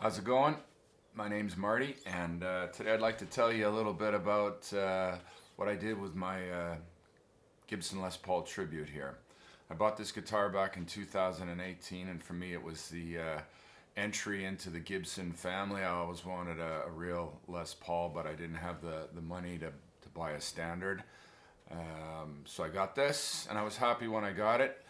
How's it going? My name's Marty, and today I'd like to tell you a little bit about what I did with my Gibson Les Paul Tribute here. I bought this guitar back in 2018, and for me it was the entry into the Gibson family. I always wanted a real Les Paul, but I didn't have the money to buy a standard. So I got this, and I was happy when I got it.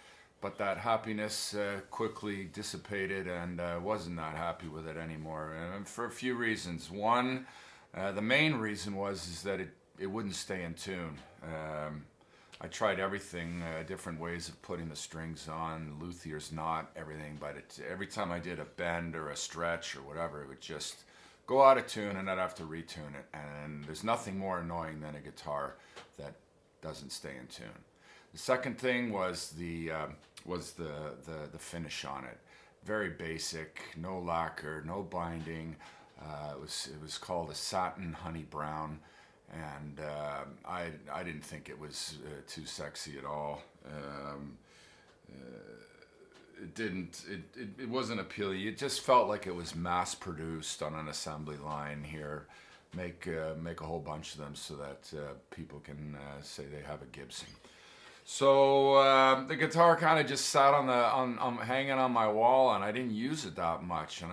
But that happiness quickly dissipated, and I wasn't that happy with it anymore, and for a few reasons. One, the main reason is that it wouldn't stay in tune. I tried everything, different ways of putting the strings on, luthier's knot, everything, but every time I did a bend or a stretch or whatever, it would just go out of tune, and I'd have to retune it. And there's nothing more annoying than a guitar that doesn't stay in tune. The second thing was the finish on it. Very basic, no lacquer, no binding. It was called a satin honey brown, and I didn't think it was too sexy at all. It wasn't appealing. It just felt like it was mass produced on an assembly line here. Make a whole bunch of them so that people can say they have a Gibson. So the guitar kind of just sat hanging on my wall, and I didn't use it that much. And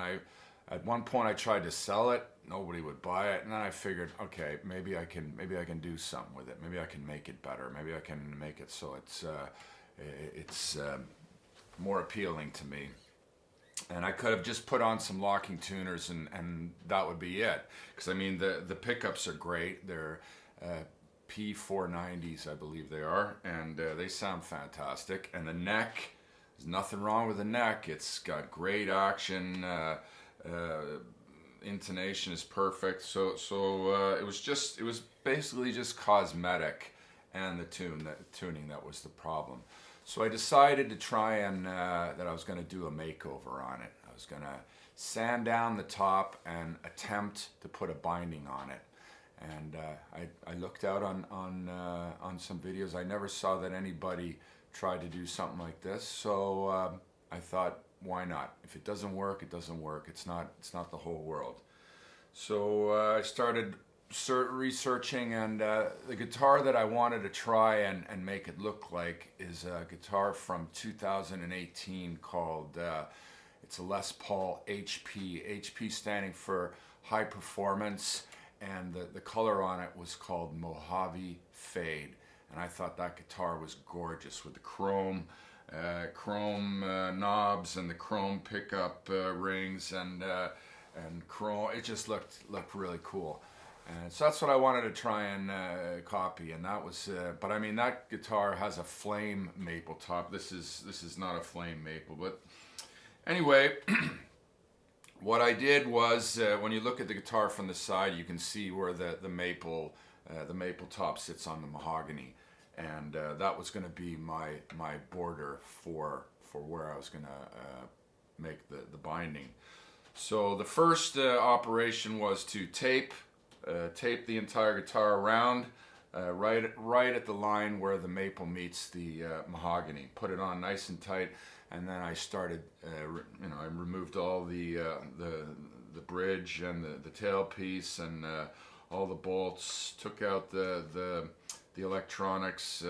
at one point I tried to sell it. Nobody would buy it, and then I figured, okay, maybe I can do something with it. Maybe I can make it better. Maybe I can make it so it's more appealing to me. And I could have just put on some locking tuners, and that would be it. Because I mean, the pickups are great. They're P490s, I believe they are, and they sound fantastic. And the neck, there's nothing wrong with the neck. It's got great action. Intonation is perfect. So it was basically just cosmetic, and the tuning that was the problem. So I decided to try and that I was going to do a makeover on it. I was going to sand down the top and attempt to put a binding on it. And I looked out on some videos. I never saw that anybody tried to do something like this. So I thought, why not? If it doesn't work, it doesn't work. It's not the whole world. So I started researching, and the guitar that I wanted to try and make it look like is a guitar from 2018 called, it's a Les Paul HP. HP standing for High Performance. And the color on it was called Mojave Fade, and I thought that guitar was gorgeous with the chrome knobs and the chrome pickup rings and chrome. It just looked really cool, and so that's what I wanted to try and copy. And that was, but I mean, that guitar has a flame maple top. This is not a flame maple, but anyway. What I did was, when you look at the guitar from the side, you can see where the maple top sits on the mahogany, and that was going to be my border for where I was going to make the binding. So the first operation was to tape the entire guitar around, right at the line where the maple meets the mahogany. Put it on nice and tight. And then I started, I removed all the bridge and the tailpiece and all the bolts. Took out the electronics.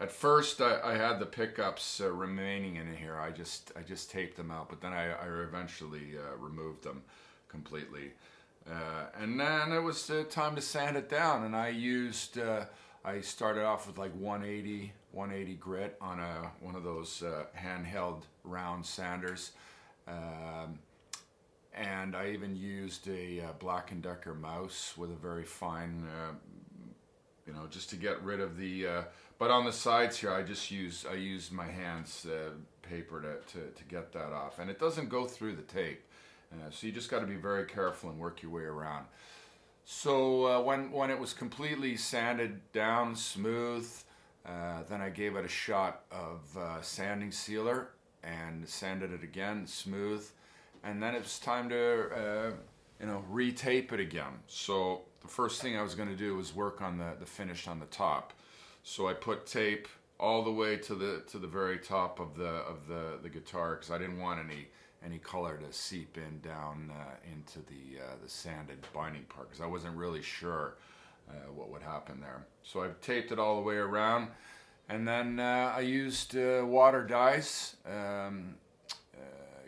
At first, I had the pickups remaining in here. I just taped them out, but then I eventually removed them completely. And then it was time to sand it down, and I started off with like 180 grit on one of those handheld round sanders, and I even used a Black & Decker mouse with a very fine, just to get rid of the. But on the sides here, I used my hands paper to get that off, and it doesn't go through the tape, so you just got to be very careful and work your way around. So when it was completely sanded down smooth, then I gave it a shot of sanding sealer and sanded it again smooth, and then it was time to retape it again. So the first thing I was going to do was work on the finish on the top. So I put tape all the way to the very top of the guitar, because I didn't want any color to seep in down into the sanded binding part, because I wasn't really sure what would happen there. So I've taped it all the way around, and then I used water dyes.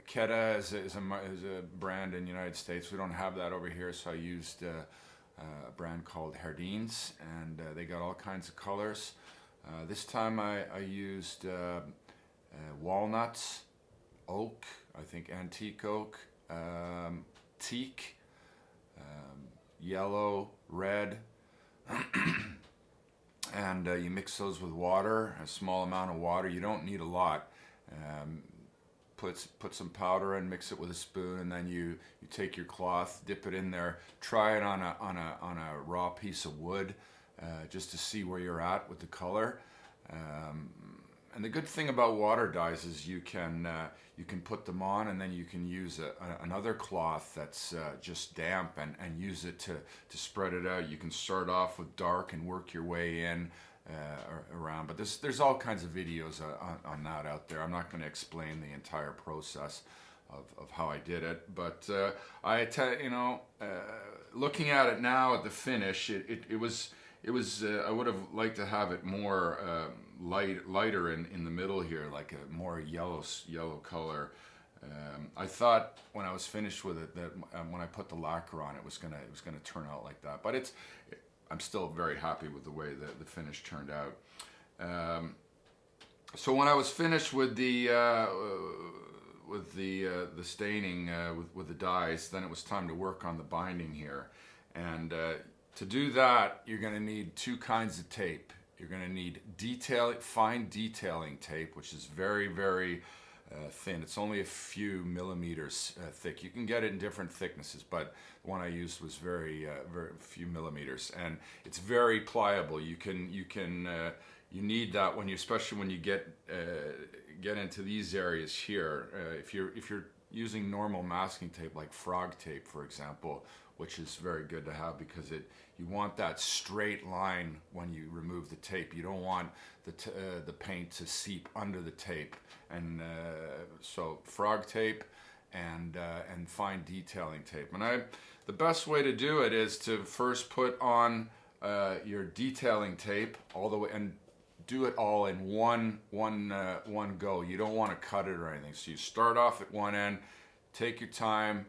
Keta is a brand in the United States. We don't have that over here, so I used a brand called Hardines, and they got all kinds of colors. This time I used walnuts, oak, I think antique oak, teak, yellow, red, and you mix those with water, a small amount of water. You don't need a lot. Put some powder in, mix it with a spoon, and then you take your cloth, dip it in there, try it on a raw piece of wood, just to see where you're at with the color. And the good thing about water dyes is you can put them on, and then you can use another cloth that's just damp and use it to spread it out. You can start off with dark and work your way in around, but there's all kinds of videos on that out there. I'm not going to explain the entire process of how I did it, but looking at it now at the finish, it was I would have liked to have it more lighter in the middle here, like a more yellow color. I thought when I was finished with it that when I put the lacquer on, it was gonna turn out like that. But I'm still very happy with the way the finish turned out. So when I was finished with the staining with the dyes, then it was time to work on the binding here. And to do that, you're going to need two kinds of tape. You're going to need fine detailing tape, which is very, very thin. It's only a few millimeters thick. You can get it in different thicknesses, but the one I used was very few millimeters, and it's very pliable. You need that especially when you get into these areas here. If you're using normal masking tape like frog tape, for example, which is very good to have because you want that straight line when you remove the tape. You don't want the paint to seep under the tape, and so frog tape and fine detailing tape. And the best way to do it is to first put on your detailing tape all the way, and do it all in one go. You don't want to cut it or anything. So you start off at one end, take your time,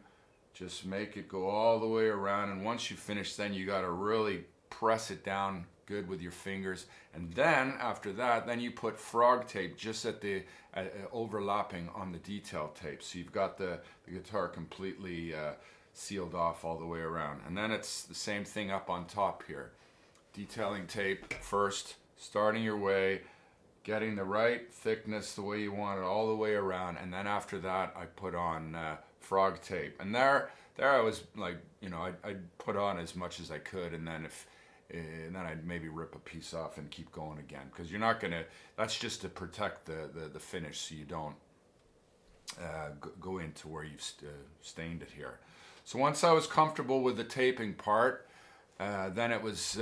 just make it go all the way around, and once you finish, then you got to really press it down good with your fingers. And then after that, then you put frog tape just at the overlapping on the detail tape, so you've got the guitar completely sealed off all the way around. And then it's the same thing up on top here. Detailing tape first, starting your way, getting the right thickness the way you want it all the way around, and then after that I put on frog tape. And there I was like, I'd put on as much as I could, and then then I'd maybe rip a piece off and keep going again, because you're not gonna, that's just to protect the finish so you don't go into where you've stained it here. So once I was comfortable with the taping part, then it was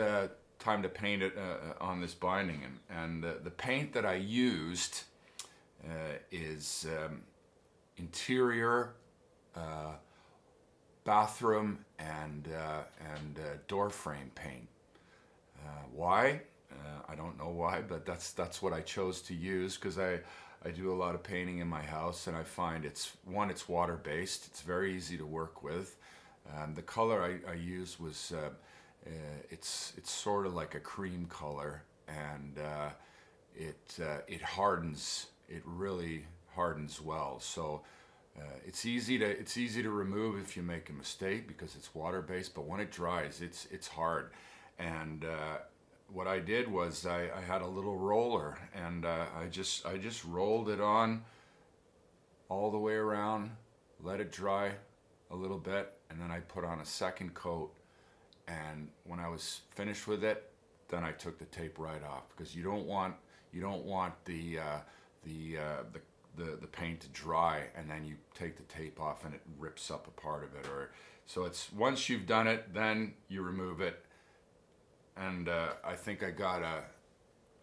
time to paint it on this binding, and the paint that I used is interior, bathroom, and door frame paint. Why? I don't know why, but that's what I chose to use, because I do a lot of painting in my house, and I find it's water based. It's very easy to work with. The color I used was it's sort of like a cream color, and it hardens. It really hardens well. So it's easy to remove if you make a mistake, because it's water based. But when it dries, it's hard. And what I did was I had a little roller, and I just rolled it on all the way around, let it dry a little bit, and then I put on a second coat. And when I was finished with it, then I took the tape right off, because you don't want the paint to dry and then you take the tape off and it rips up a part of it. So it's once you've done it, then you remove it. And I think I got a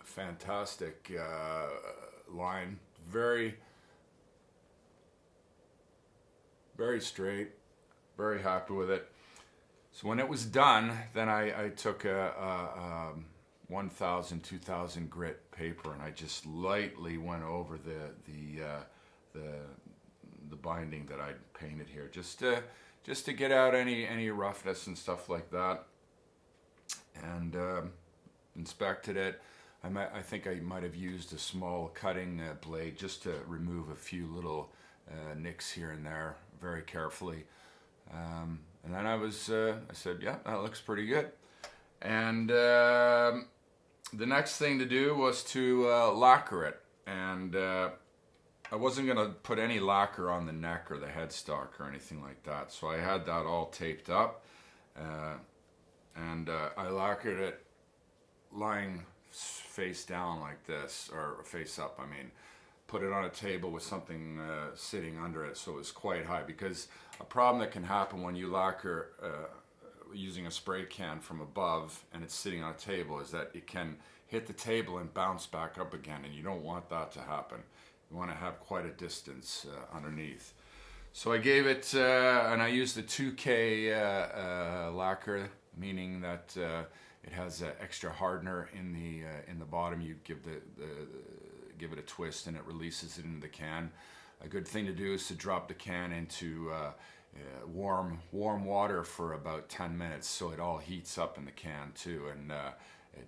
fantastic line, very very straight, very happy with it. So when it was done, then I took a 1,000, 2,000 grit paper, and I just lightly went over the binding that I'd painted here, just to get out any roughness and stuff like that, and inspected it. I think I might have used a small cutting blade just to remove a few little nicks here and there very carefully. And then I said, yeah, that looks pretty good. And the next thing to do was to lacquer it. And I wasn't going to put any lacquer on the neck or the headstock or anything like that. So I had that all taped up. And I lacquered it lying face down like this, or face up, I mean. Put it on a table with something sitting under it, so it was quite high, because a problem that can happen when you lacquer using a spray can from above and it's sitting on a table is that it can hit the table and bounce back up again, and you don't want that to happen. You want to have quite a distance underneath. So I gave it, and I used the 2K lacquer, meaning that it has extra hardener in the bottom. You give it a twist and it releases it into the can. A good thing to do is to drop the can into warm water for about 10 minutes, so it all heats up in the can too, and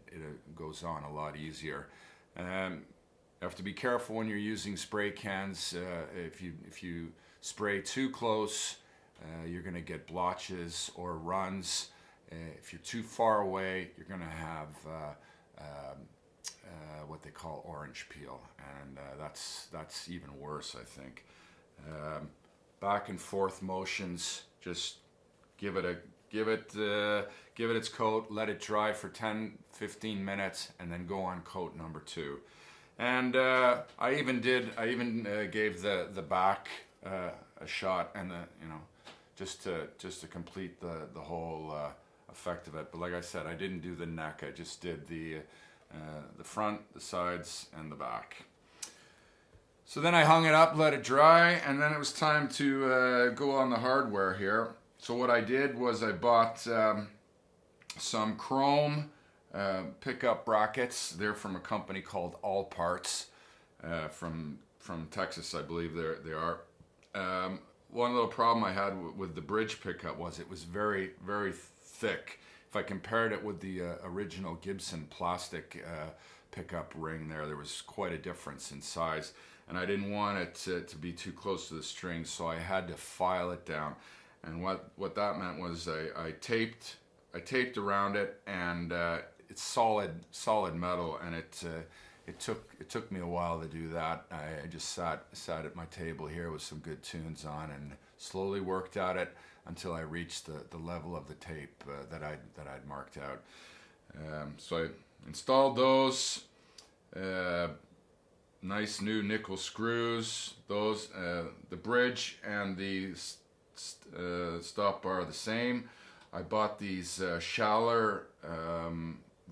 it goes on a lot easier. You have to be careful when you're using spray cans. If you spray too close, you're going to get blotches or runs. If you're too far away, you're going to have what they call orange peel, and that's even worse, I think. Back and forth motions, just give it its coat, let it dry for 10-15 minutes, and then go on coat number 2. And I even gave the back a shot, and just to complete the whole effect of it. But like I said, I didn't do the neck. I just did the front, the sides, and the back. So then I hung it up, let it dry, and then it was time to go on the hardware here. So what I did was I bought some chrome pickup brackets. They're from a company called All Parts from Texas, I believe they are. One little problem I had with the bridge pickup was it was very, very thick. If I compared it with the original Gibson plastic pickup ring there was quite a difference in size, and I didn't want it to be too close to the string, so I had to file it down. And what that meant was I taped around it, and it's solid metal, and it took me a while to do that. I just sat at my table here with some good tunes on and slowly worked at it until I reached the level of the tape that I'd marked out. So I installed those nice new nickel screws. Those the bridge and the stop bar are the same. I bought these Schaller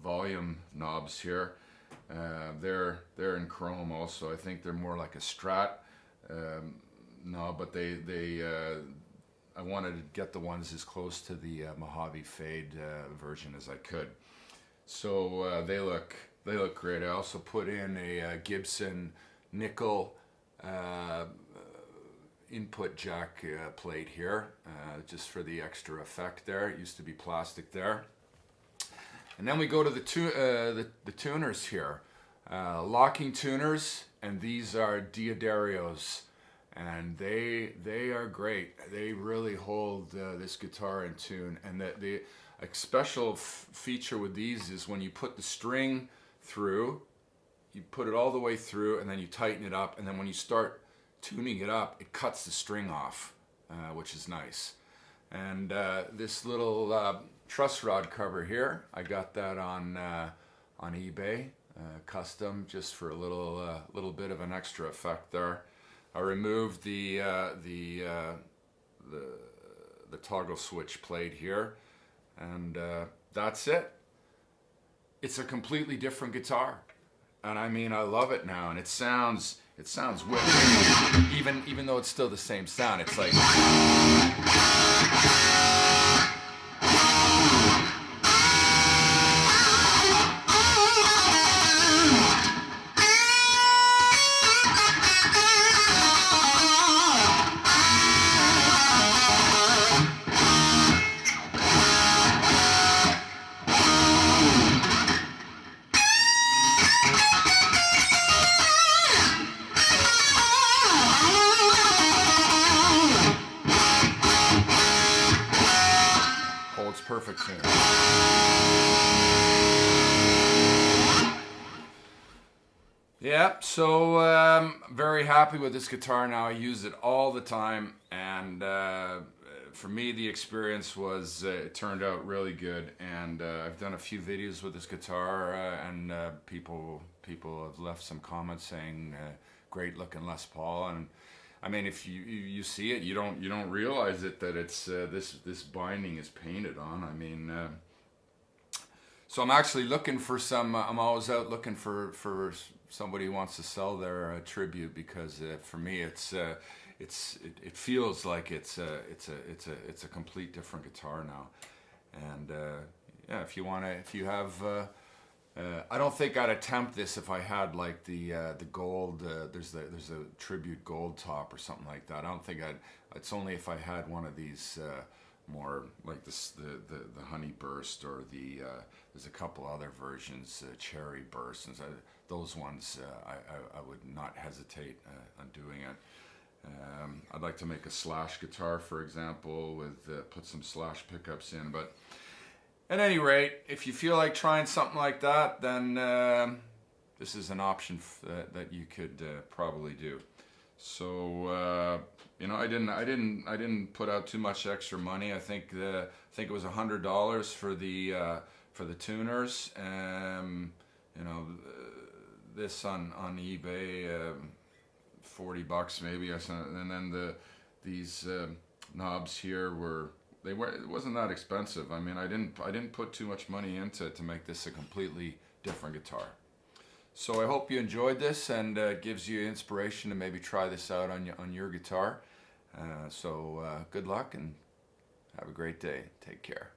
volume knobs here. They're in chrome also. I think they're more like a Strat knob, but I wanted to get the ones as close to the Mojave Fade version as I could. So they look great. I also put in a Gibson nickel input jack plate here, just for the extra effect there. It used to be plastic there. And then we go to the tuners here. Locking tuners, and these are Diodarios. And they are great. They really hold this guitar in tune. And a special feature with these is when you put the string through, you put it all the way through, and then you tighten it up. And then when you start tuning it up, it cuts the string off, which is nice. And this little truss rod cover here, I got that on eBay, custom, just for a little bit of an extra effect there. I removed the toggle switch plate here, and that's it. It's a completely different guitar, and I mean, I love it now, and it sounds it sounds wicked. Even though it's still the same sound, it's like. Holds perfect tune. Yeah, so very happy with this guitar now. I use it all the time, and for me the experience was it turned out really good. And I've done a few videos with this guitar, and people have left some comments saying great looking Les Paul. And I mean, if you see it, you don't realize it that it's this binding is painted on. I mean, so I'm actually looking for some. I'm always out looking for somebody who wants to sell their Tribute, because for me it feels like it's a complete different guitar now. And yeah, if you have. I don't think I'd attempt this if I had like the gold. There's a Tribute gold top or something like that. I don't think I'd. It's only if I had one of these more like this the Honey Burst, or there's a couple other versions, Cherry Burst, and those ones I would not hesitate on doing it. I'd like to make a slash guitar, for example, with put some slash pickups in, but. At any rate, if you feel like trying something like that, then this is an option that you could probably do. So you know, I didn't put out too much extra money. I think it was $100 for the tuners. You know, this on eBay, $40 maybe, and then these knobs here were. It wasn't that expensive. I mean, I didn't put too much money into it to make this a completely different guitar. So I hope you enjoyed this, and gives you inspiration to maybe try this out on your guitar. So good luck and have a great day. Take care.